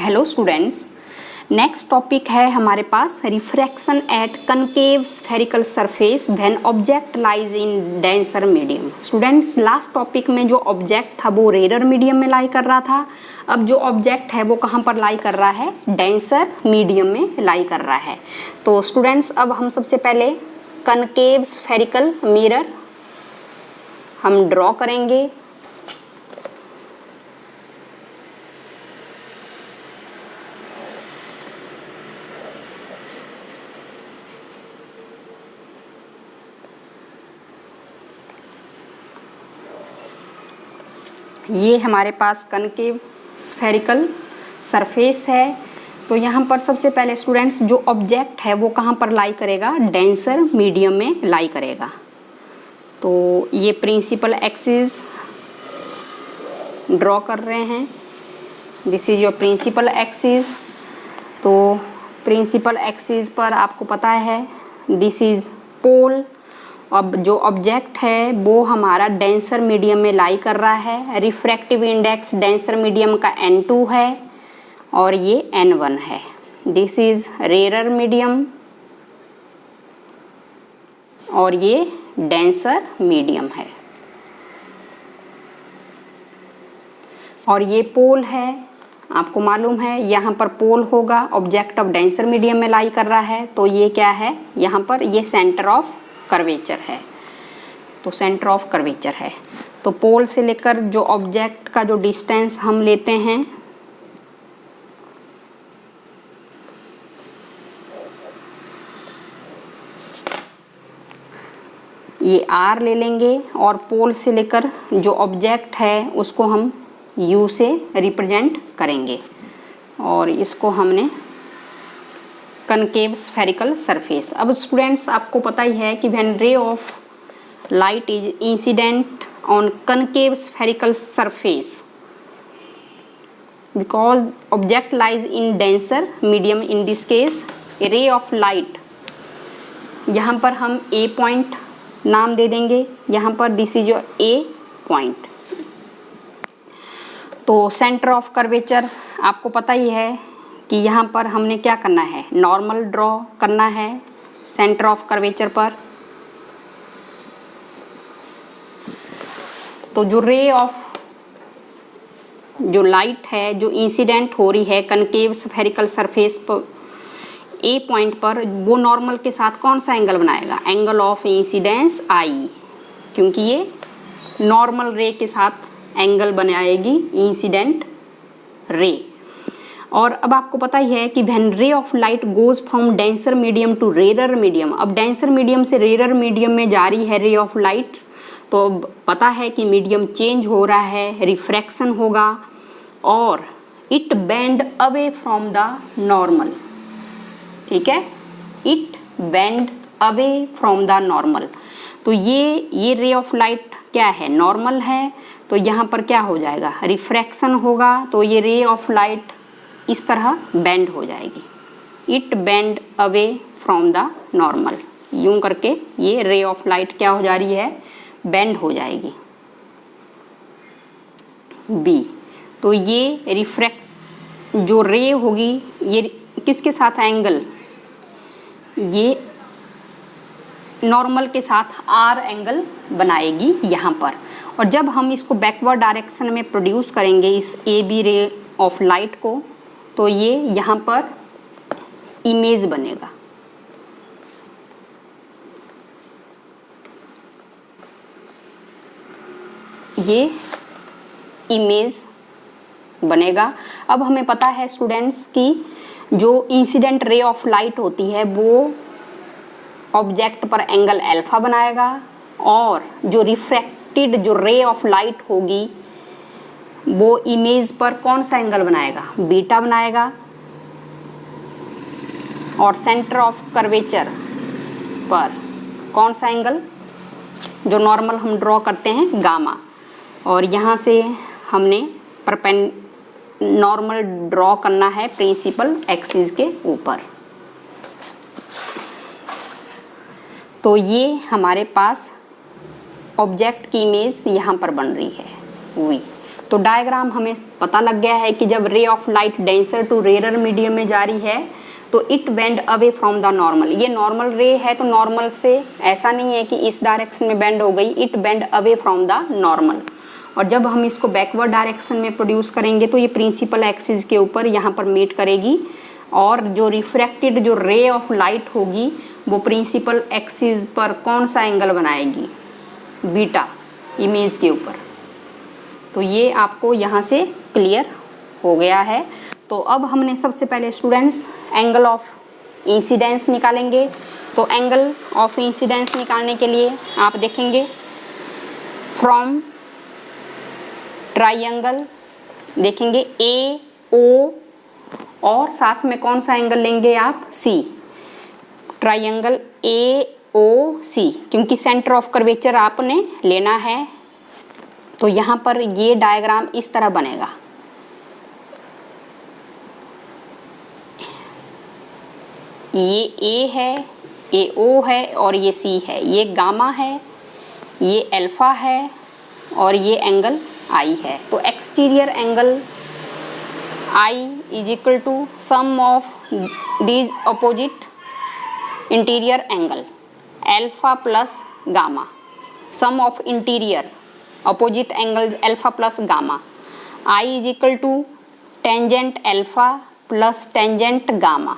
Hello students, next topic है हमारे पास refraction at concave spherical surface when object lies in denser medium. Students, last topic में जो object था वो रेयर मीडियम में लाई कर रहा था। अब जो ऑब्जेक्ट है वो कहाँ पर लाई कर रहा है? डेंसर मीडियम में लाई कर रहा है। तो स्टूडेंट्स, अब हम सबसे पहले कनकेव स्फेरिकल मिरर हम ड्रॉ करेंगे। ये हमारे पास कनकेव स्फेरिकल सरफेस है। तो यहाँ पर सबसे पहले स्टूडेंट्स जो ऑब्जेक्ट है वो कहाँ पर लाई करेगा? डेंसर मीडियम में लाई करेगा। तो ये प्रिंसिपल एक्सिस ड्रॉ कर रहे हैं। This is your principal axis. तो प्रिंसिपल एक्सिस पर आपको पता है दिस इज पोल। अब जो ऑब्जेक्ट है वो हमारा डेंसर मीडियम में लाई कर रहा है। रिफ्रैक्टिव इंडेक्स डेंसर मीडियम का N2 है और ये N1 है। दिस इज रेयर मीडियम और ये डेंसर मीडियम है। और ये पोल है, आपको मालूम है यहाँ पर पोल होगा। ऑब्जेक्ट ऑफ डेंसर मीडियम में लाई कर रहा है तो ये क्या है? यहाँ पर ये सेंटर ऑफ कर्वेचर है। तो सेंटर ऑफ कर्वेचर है। तो पोल से लेकर जो ऑब्जेक्ट का जो डिस्टेंस हम लेते हैं ये R ले लेंगे और पोल से लेकर जो ऑब्जेक्ट है उसको हम U से रिप्रेजेंट करेंगे और इसको हमने कनकेव स्फेरिकल सरफेस। अब स्टूडेंट्स, आपको पता ही है कि when ray of light is incident on concave spherical surface because object lies in denser medium, in this case ए रे ऑफ लाइट, यहाँ पर हम A पॉइंट नाम दे देंगे। यहाँ पर this is your A point. तो सेंटर ऑफ कर्वेचर आपको पता ही है कि यहाँ पर हमने क्या करना है? नॉर्मल ड्रॉ करना है सेंटर ऑफ कर्वेचर पर। तो जो रे ऑफ जो लाइट है जो इंसिडेंट हो रही है कनकेव स्फेरिकल सरफेस पर A पॉइंट पर, वो नॉर्मल के साथ कौन सा एंगल बनाएगा? एंगल ऑफ इंसिडेंस I, क्योंकि ये नॉर्मल रे के साथ एंगल बनाएगी इंसिडेंट रे। और अब आपको पता ही है कि when ray of light goes from denser medium to rare medium, अब डेंसर मीडियम से रेयर मीडियम में जा रही है रे ऑफ लाइट, तो पता है कि मीडियम चेंज हो रहा है, रिफ्रैक्शन होगा और it bend away from the normal. ठीक है, it bend away from the normal. तो ये रे ऑफ लाइट क्या है? नॉर्मल है। तो यहाँ पर क्या हो जाएगा? रिफ्रैक्शन होगा। तो ये रे ऑफ लाइट इस तरह बेंड हो जाएगी। It bend away from the normal. यूं करके ये रे ऑफ लाइट क्या हो जा रही है? बेंड हो जाएगी B। तो ये रिफ्रैक्ट जो रे होगी ये किसके साथ एंगल? ये नॉर्मल के साथ R एंगल बनाएगी यहाँ पर। और जब हम इसको बैकवर्ड डायरेक्शन में प्रोड्यूस करेंगे इस AB रे ऑफ लाइट को, तो ये यहाँ पर इमेज बनेगा। ये इमेज बनेगा। अब हमें पता है स्टूडेंट्स कि जो इंसिडेंट रे ऑफ लाइट होती है वो ऑब्जेक्ट पर एंगल अल्फा बनाएगा और जो रिफ्रैक्टेड जो रे ऑफ लाइट होगी वो इमेज पर कौन सा एंगल बनाएगा? बीटा बनाएगा। और सेंटर ऑफ कर्वेचर पर कौन सा एंगल? जो नॉर्मल हम ड्रॉ करते हैं, गामा। और यहाँ से हमने नॉर्मल ड्रॉ करना है प्रिंसिपल एक्सिस के ऊपर। तो ये हमारे पास ऑब्जेक्ट की इमेज यहाँ पर बन रही है V। तो डायग्राम हमें पता लग गया है कि जब ray of light denser to rare medium में जा रही है तो it bend away from the normal. ये नॉर्मल रे है तो नॉर्मल से ऐसा नहीं है कि इस डायरेक्शन में बेंड हो गई, it bend away from the normal. और जब हम इसको बैकवर्ड डायरेक्शन में प्रोड्यूस करेंगे तो ये प्रिंसिपल एक्सिस के ऊपर यहाँ पर मीट करेगी और जो रिफ्रैक्टेड जो रे ऑफ लाइट होगी वो प्रिंसिपल एक्सिस पर कौन सा एंगल बनाएगी, बीटा इमेज के ऊपर। तो ये आपको यहाँ से क्लियर हो गया है। तो अब हमने सबसे पहले स्टूडेंट्स एंगल ऑफ इंसिडेंस निकालेंगे। तो एंगल ऑफ इंसिडेंस निकालने के लिए आप देखेंगे फ्रॉम ट्राइंगल देखेंगे ए ओ और साथ में कौन सा एंगल लेंगे आप, सी, ट्राइंगल ए ओ सी, क्योंकि सेंटर ऑफ कर्वेचर आपने लेना है। तो यहाँ पर ये डायग्राम इस तरह बनेगा। ये ए है, ये ओ है और ये सी है, ये गामा है, ये अल्फा है और ये एंगल आई है। तो exterior angle I is equal to sum of these opposite interior angle alpha plus gamma, sum of interior opposite angle alpha plus gamma. I is equal to tangent alpha plus tangent gamma.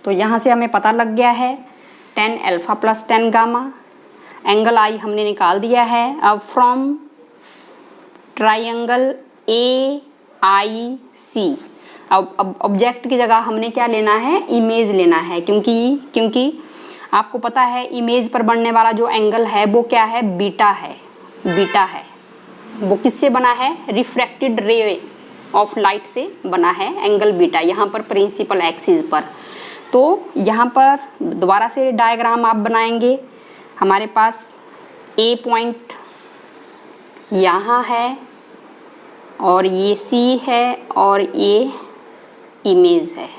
तो यहाँ से हमें पता लग गया है 10 alpha plus 10 gamma. Angle I हमने निकाल दिया है। अब फ्रॉम ट्राइंगल ए आई सी, अब ऑब्जेक्ट की जगह हमने क्या लेना है, इमेज लेना है, क्योंकि आपको पता है इमेज पर बनने वाला जो एंगल है वो क्या है, बीटा है। बीटा है वो किससे बना है, रिफ्रैक्टेड रे ऑफ लाइट से बना है एंगल बीटा, यहाँ पर प्रिंसिपल एक्सिस पर। तो यहाँ पर दोबारा से डायग्राम आप बनाएंगे। हमारे पास ए पॉइंट यहाँ है और ये सी है और ये इमेज है।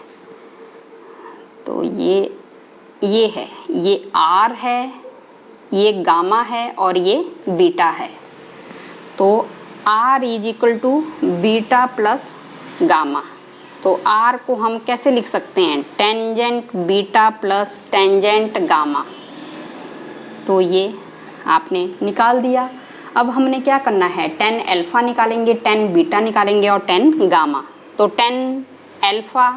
तो ये है, ये आर है, ये गामा है और ये बीटा है। तो R is equal to beta plus gamma. तो आर को हम कैसे लिख सकते हैं, tangent beta plus tangent gamma. तो ये आपने निकाल दिया। अब हमने क्या करना है, 10 अल्फा निकालेंगे, 10 बीटा निकालेंगे और 10 गामा। तो 10 अल्फा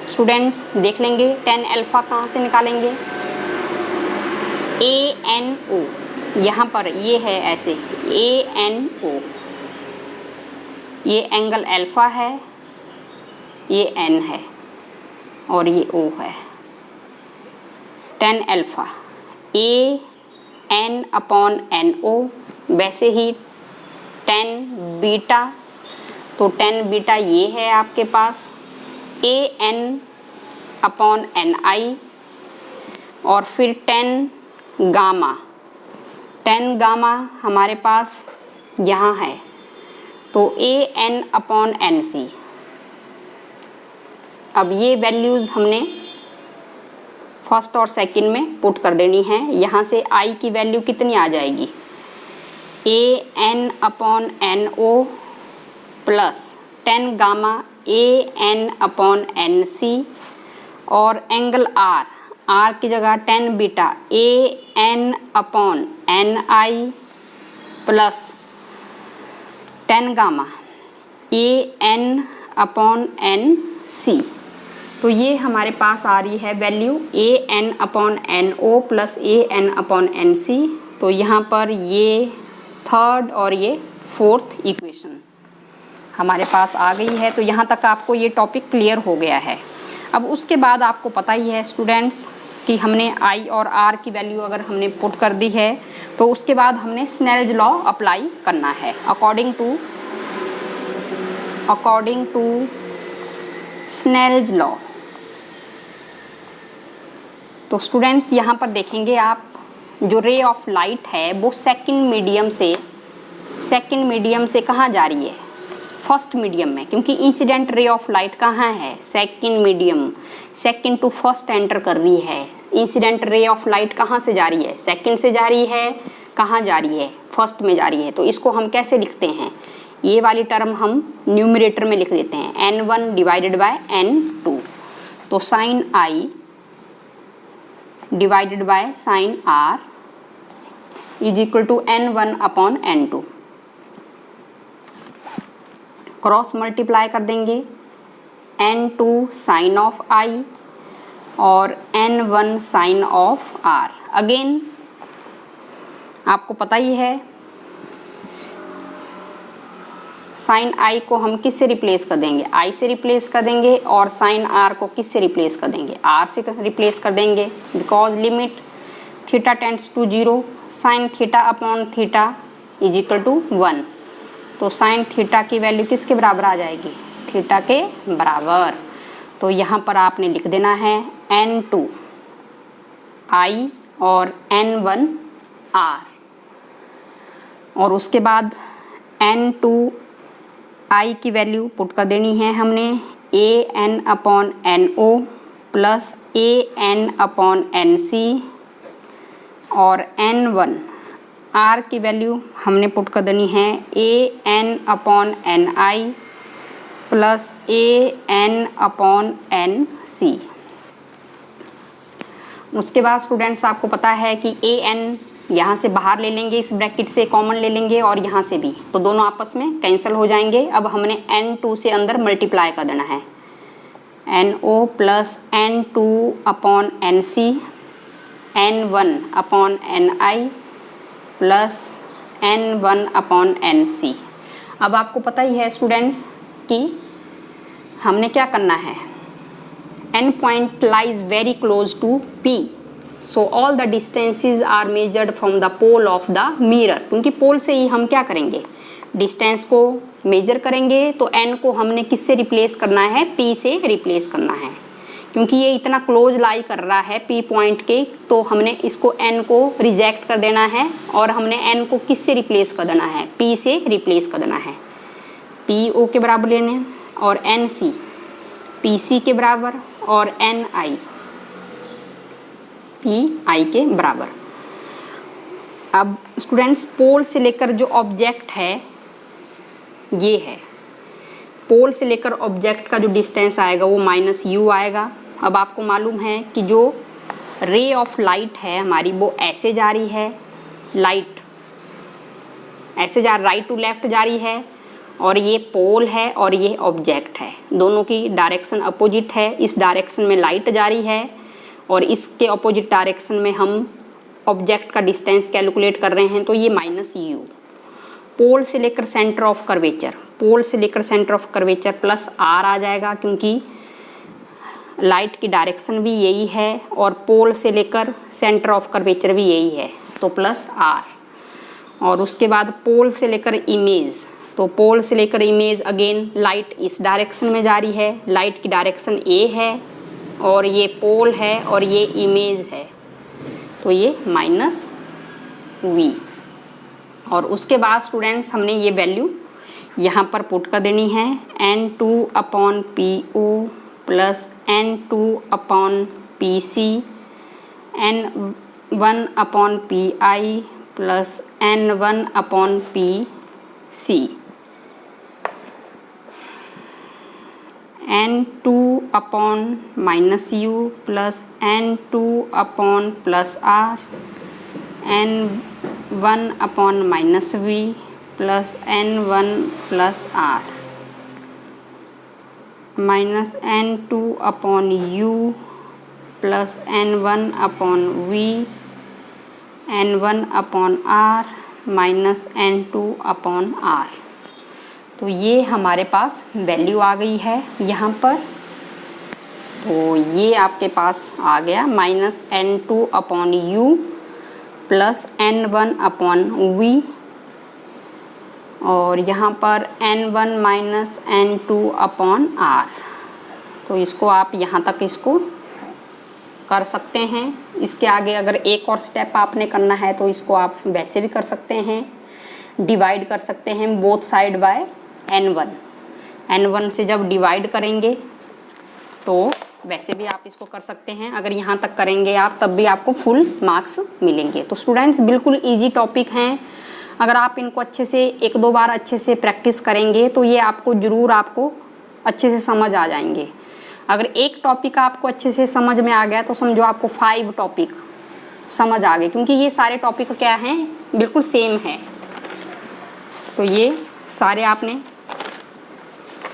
स्टूडेंट्स देख लेंगे 10 अल्फा कहाँ से निकालेंगे, ए एन ओ, यहाँ पर ये है ऐसे ए एन ओ, ये एंगल अल्फा है, ये एन है और ये ओ है। 10 अल्फा ए एन अपॉन एन ओ, वैसे ही 10 बीटा, तो 10 बीटा ये है आपके पास ए एन अपॉन एन आई और फिर 10 गामा। 10 गामा हमारे पास यहाँ है तो ए एन अपॉन एन सी। अब ये वैल्यूज़ हमने फर्स्ट और सेकंड में पुट कर देनी है। यहाँ से आई की वैल्यू कितनी आ जाएगी, a n upon n o plus 10 gamma a n upon n c और एंगल आर, आर की जगह 10 beta a n upon n i plus 10 gamma a n upon n c. तो ये हमारे पास आ रही है value a n upon n o plus a n upon n c. तो यहाँ पर ये थर्ड और ये फोर्थ इक्वेशन हमारे पास आ गई है। तो यहाँ तक आपको ये टॉपिक क्लियर हो गया है। अब उसके बाद आपको पता ही है स्टूडेंट्स कि हमने आई और आर की वैल्यू अगर हमने पुट कर दी है तो उसके बाद हमने स्नेल्स लॉ अप्लाई करना है अकॉर्डिंग टू स्नेल्स लॉ। तो स्टूडेंट्स यहाँ पर देखेंगे आप, जो रे ऑफ लाइट है वो सेकंड मीडियम से कहाँ जा रही है, फर्स्ट मीडियम में, क्योंकि इंसिडेंट रे ऑफ लाइट कहाँ है, second medium, second to first enter कर रही है। इंसिडेंट रे ऑफ लाइट कहाँ से जा रही है, सेकंड से जा रही है, कहाँ जा रही है, फर्स्ट में जा रही है, तो इसको हम कैसे लिखते हैं, ये वाली टर्म हम न्यूमरेटर में लिख देते हैं n1 डिवाइडेड बाय n2। तो sine i divided by sine r is equal to n1 upon n2। Cross multiply कर देंगे n2 साइन ऑफ i और n1 sign of r। Again आपको पता ही है साइन i को हम किससे रिप्लेस कर देंगे, i से रिप्लेस कर देंगे, और साइन r को किससे रिप्लेस कर देंगे, r से रिप्लेस कर देंगे, because limit theta tends to 0 sine theta upon theta is equal to 1। तो साइन थीटा की वैल्यू किसके बराबर आ जाएगी, थीटा के बराबर। तो यहाँ पर आपने लिख देना है n2 i और n1 r, और उसके बाद n2 i की वैल्यू पुट कर देनी है हमने a n upon no plus a n upon nc, और n1 r की वैल्यू हमने पुट कर देनी है a n upon ni plus a n upon nc। उसके बाद स्टूडेंट्स आपको पता है कि a n यहाँ से बाहर ले लेंगे, इस ब्रैकेट से कॉमन ले लेंगे, और यहाँ से भी, तो दोनों आपस में कैंसिल हो जाएंगे। अब हमने n2 से अंदर मल्टीप्लाई कर देना है no plus n2 upon nc n1 upon ni plus n1 upon nc। अब आपको पता ही है स्टूडेंट्स कि हमने क्या करना है, n point lies very close to p, so all the distances are measured from the pole of the mirror। क्योंकि पोल से ही हम क्या करेंगे, डिस्टेंस को मेजर करेंगे, तो n को हमने किससे रिप्लेस करना है, p से रिप्लेस करना है। क्योंकि ये इतना क्लोज लाई कर रहा है p पॉइंट के, तो हमने इसको n को रिजेक्ट कर देना है, और हमने n को किससे रिप्लेस कर देना है, p से रिप्लेस कर देना है। p o के बराबर लेने, और n c p c के बराबर, और n i p i के बराबर। अब स्टूडेंट्स पोल से लेकर जो ऑब्जेक्ट है ये है, पोल से लेकर ऑब्जेक्ट का जो डिस्टेंस आएगा वो माइनस u आएगा। अब आपको मालूम है कि जो रे ऑफ लाइट है हमारी वो ऐसे जा रही है, लाइट ऐसे जा राइट टू लेफ्ट जा रही है, और ये पोल है और ये ऑब्जेक्ट है, दोनों की डायरेक्शन अपोजिट है। इस डायरेक्शन में लाइट जा रही है और इसके अपोजिट डायरेक्शन में हम ऑब्जेक्ट का डिस्टेंस कैलकुलेट कर रहे हैं, तो ये माइनस u। पोल से लेकर सेंटर ऑफ कर्वेचर, पोल से लेकर centre of curvature plus r आ जाएगा, क्योंकि लाइट की डायरेक्शन भी यही है और पोल से लेकर सेंटर ऑफ कर्वेचर भी यही है, तो प्लस r। और उसके बाद पोल से लेकर इमेज, तो पोल से लेकर इमेज अगेन लाइट इस डायरेक्शन में जा रही है, लाइट की डायरेक्शन a है, और ये पोल है और ये इमेज है, तो ये माइनस v। और उसके बाद स्टूडेंट्स हमने ये वैल्यू यहाँ पर पुट कर देनी है n2 upon po plus n2 upon pc n1 upon pi plus n1 upon pc n2 upon minus u plus n2 upon plus r n1 upon minus v plus n1 plus r minus n2 upon u plus n1 upon v n1 upon r minus n2 upon r। तो ये हमारे पास value आ गई है यहाँ पर, तो ये आपके पास आ गया minus n2 upon u plus n1 upon v, और यहाँ पर n1 minus n2 upon r। तो इसको आप यहाँ तक इसको कर सकते हैं। इसके आगे अगर एक और स्टेप आपने करना है तो इसको आप वैसे भी कर सकते हैं, डिवाइड कर सकते हैं both side by n1। n1 से जब डिवाइड करेंगे तो वैसे भी आप इसको कर सकते हैं। अगर यहाँ तक करेंगे आप तब भी आपको फुल मार्क्स मिलेंगे। तो स्टूडेंट्स बिल्कुल इजी टॉपिक हैं। अगर आप इनको अच्छे से 1-2 बार अच्छे से प्रैक्टिस करेंगे तो ये आपको ज़रूर आपको अच्छे से समझ आ जाएंगे। अगर एक टॉपिक आपको अच्छे से समझ में आ गया तो समझो आपको 5 टॉपिक समझ आ गए, क्योंकि ये सारे टॉपिक क्या हैं, बिल्कुल सेम है। तो ये सारे आपने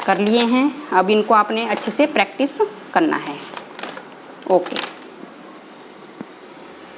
कर लिए हैं। अब इनको आपने अच्छे से प्रैक्टिस करना है। ओके।